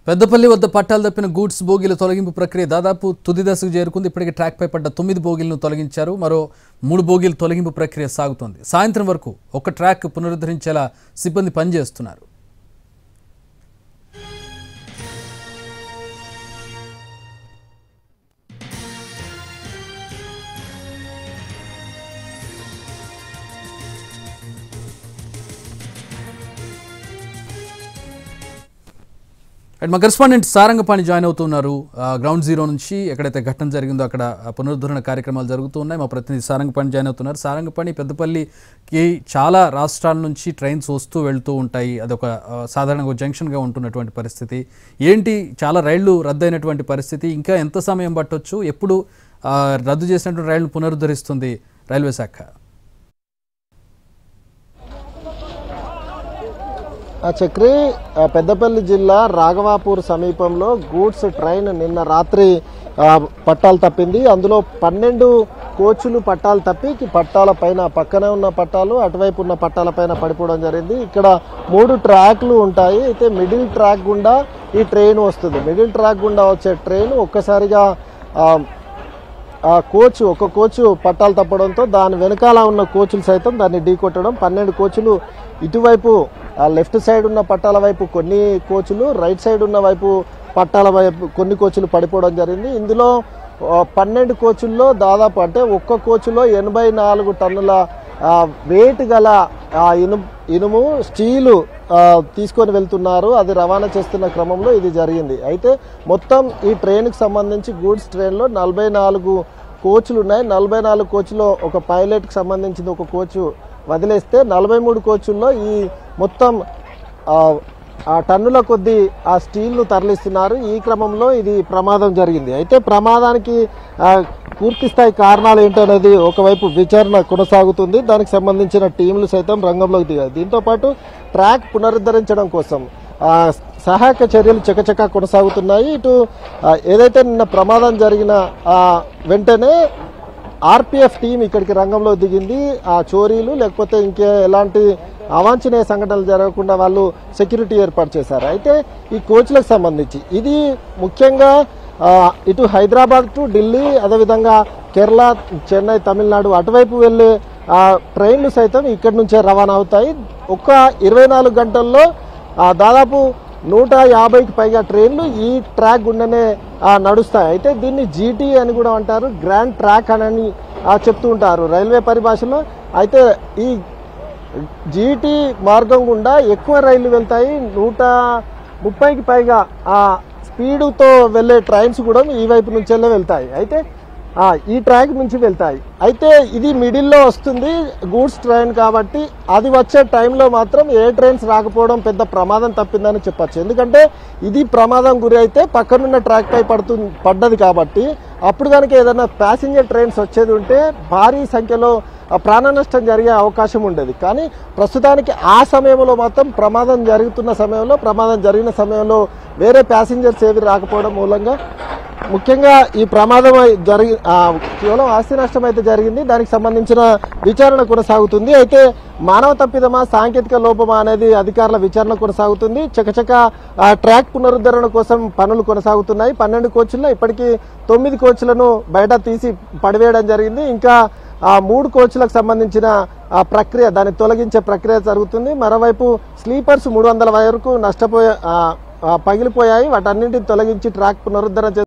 పెద్దపల్లి వద్ద పట్టాలు తప్పిన గూడ్స్ బోగీల తొలగింపు ప్రక్రియ దాదాపు తుది దశకు చేరుకుంది. ఇప్పటికే ట్రాక్ పై పడ్డ 9 బోగీలను తొలగించారు. మరో 3 బోగీల తొలగింపు ప్రక్రియ సాగుతోంది. సాయంత్రం వరకు ఒక ట్రాక్ పునరుద్ధరించేలా సిబ్బంది పనిచేస్తున్నారు. మా కరెస్పాండెంట్ సారంగపాణి జాయిన్ అవుతున్నారు. గ్రౌండ్ జీరో నుంచి ఎక్కడైతే ఘటన జరిగిందో అక్కడ పునరుద్ధరణ కార్యక్రమాలు జరుగుతున్నాయి. మా ప్రతినిధి సారంగపాణి జాయిన్ అవుతున్నారు. సారంగపాణి, పెద్దపల్లికి చాలా రాష్ట్రాల నుంచి ట్రైన్స్ వస్తూ వెళ్తూ ఉంటాయి. అదొక సాధారణంగా జంక్షన్గా ఉంటున్నటువంటి పరిస్థితి. ఏంటి, చాలా రైళ్లు రద్దయినటువంటి పరిస్థితి. ఇంకా ఎంత సమయం పట్టొచ్చు? ఎప్పుడు రద్దు చేసినటువంటి రైళ్లు పునరుద్ధరిస్తుంది రైల్వే శాఖ? చక్రి, పెద్దపల్లి జిల్లా రాఘవాపూర్ సమీపంలో గూడ్స్ ట్రైన్ నిన్న రాత్రి పట్టాలు తప్పింది. అందులో 12 కోచులు పట్టాలు తప్పి పట్టాల పైన పక్కనే ఉన్న పట్టాలు, అటువైపు ఉన్న పట్టాల పైన పడిపోవడం జరిగింది. ఇక్కడ 3 ట్రాక్లు ఉంటాయి. అయితే మిడిల్ ట్రాక్ గుండా ఈ ట్రైన్ వస్తుంది. మిడిల్ ట్రాక్ గుండా వచ్చే ట్రైన్ ఒక్కసారిగా ఒక కోచ్ పట్టాలు తప్పడంతో దాని వెనకాల ఉన్న కోచులు సైతం దాన్ని ఢీకొట్టడం. 12 కోచులు ఇటువైపు లెఫ్ట్ సైడ్ ఉన్న పట్టాల వైపు కొన్ని కోచులు, రైట్ సైడ్ ఉన్న వైపు పట్టాల వైపు కొన్ని కోచులు పడిపోవడం జరిగింది. ఇందులో 12 కోచుల్లో దాదాపు అంటే ఒక్క కోచులో 84 టన్నుల వెయిట్ గల ఇనుము స్టీలు తీసుకొని వెళ్తున్నారు. అది రవాణా చేస్తున్న క్రమంలో ఇది జరిగింది. అయితే మొత్తం ఈ ట్రైన్కి సంబంధించి గూడ్స్ ట్రైన్లో 44 కోచ్లు ఉన్నాయి. 44 కోచ్లో ఒక పైలట్కి సంబంధించిన ఒక కోచ్ వదిలేస్తే 43 కోచుల్లో ఈ మొత్తం టన్నుల కొద్దీ ఆ స్టీల్ను తరలిస్తున్నారు. ఈ క్రమంలో ఇది ప్రమాదం జరిగింది. అయితే ప్రమాదానికి పూర్తి స్థాయి కారణాలు ఏంటనేది ఒకవైపు విచారణ కొనసాగుతుంది. దానికి సంబంధించిన టీంలు సైతం రంగంలోకి దిగాయి. దీంతోపాటు ట్రాక్ పునరుద్ధరించడం కోసం సహాయక చర్యలు చకచకా కొనసాగుతున్నాయి. ఇటు ఏదైతే నిన్న ప్రమాదం జరిగిన వెంటనే ఆర్పిఎఫ్ టీం ఇక్కడికి రంగంలో దిగింది. ఆ చోరీలు లేకపోతే ఇంకే ఎలాంటి అవాంఛనీయ సంఘటనలు జరగకుండా వాళ్ళు సెక్యూరిటీ ఏర్పాటు చేశారు. అయితే ఈ కోచ్లకు సంబంధించి ఇది ముఖ్యంగా ఇటు హైదరాబాద్ టు ఢిల్లీ, అదేవిధంగా కేరళ, చెన్నై, తమిళనాడు అటువైపు వెళ్ళే ట్రైన్లు సైతం ఇక్కడి నుంచే రవాణా అవుతాయి. ఒక్క 24 గంటల్లో దాదాపు 150కి పైగా ట్రైన్లు ఈ ట్రాక్ గుండానే నడుస్తాయి. అయితే దీన్ని జీటీ అని కూడా అంటారు, గ్రాండ్ ట్రాక్ అని చెప్తూ ఉంటారు రైల్వే పరిభాషలో. అయితే ఈ జీటీ మార్గం గుండా ఎక్కువ రైళ్లు వెళ్తాయి. 130కి పైగా స్పీడుతో వెళ్లే ట్రైన్స్ కూడా ఈ వైపు నుంచే వెళ్తాయి. అయితే ఈ ట్రాక్ నుంచి వెళ్తాయి. అయితే ఇది మిడిల్లో వస్తుంది గూడ్స్ ట్రైన్ కాబట్టి అది వచ్చే టైంలో మాత్రం ఏ ట్రైన్స్ రాకపోవడం పెద్ద ప్రమాదం తప్పిందని చెప్పచ్చు. ఎందుకంటే ఇది ప్రమాదం గురి అయితే పక్కనున్న ట్రాక్ పై పడ్డది కాబట్టి అప్పుడు కనుక ఏదైనా ప్యాసింజర్ ట్రైన్స్ వచ్చేది ఉంటే భారీ సంఖ్యలో ప్రాణ నష్టం జరిగే అవకాశం ఉండేది. కానీ ప్రస్తుతానికి ఆ సమయంలో మాత్రం ప్రమాదం జరిగిన సమయంలో వేరే ప్యాసింజర్స్ ఏవి రాకపోవడం మూలంగా ముఖ్యంగా ఈ ప్రమాదం కేవలం ఆస్తి నష్టం అయితే జరిగింది. దానికి సంబంధించిన విచారణ కొనసాగుతుంది. అయితే మానవ తప్పిదమా, సాంకేతిక లోపమా అనేది అధికారుల విచారణ కొనసాగుతుంది. చకచక ట్రాక్ పునరుద్ధరణ కోసం పనులు కొనసాగుతున్నాయి. 12 కోచ్ల్లో ఇప్పటికీ 9 కోచ్లను బయట తీసి పడివేయడం జరిగింది. ఇంకా 3 కోచ్లకు సంబంధించిన ప్రక్రియ, దాన్ని తొలగించే ప్రక్రియ జరుగుతుంది. మరోవైపు స్లీపర్స్ 300 వరకు పగిలిపోయాయి. వాటన్నింటిని తొలగించి ట్రాక్ పునరుద్ధరణ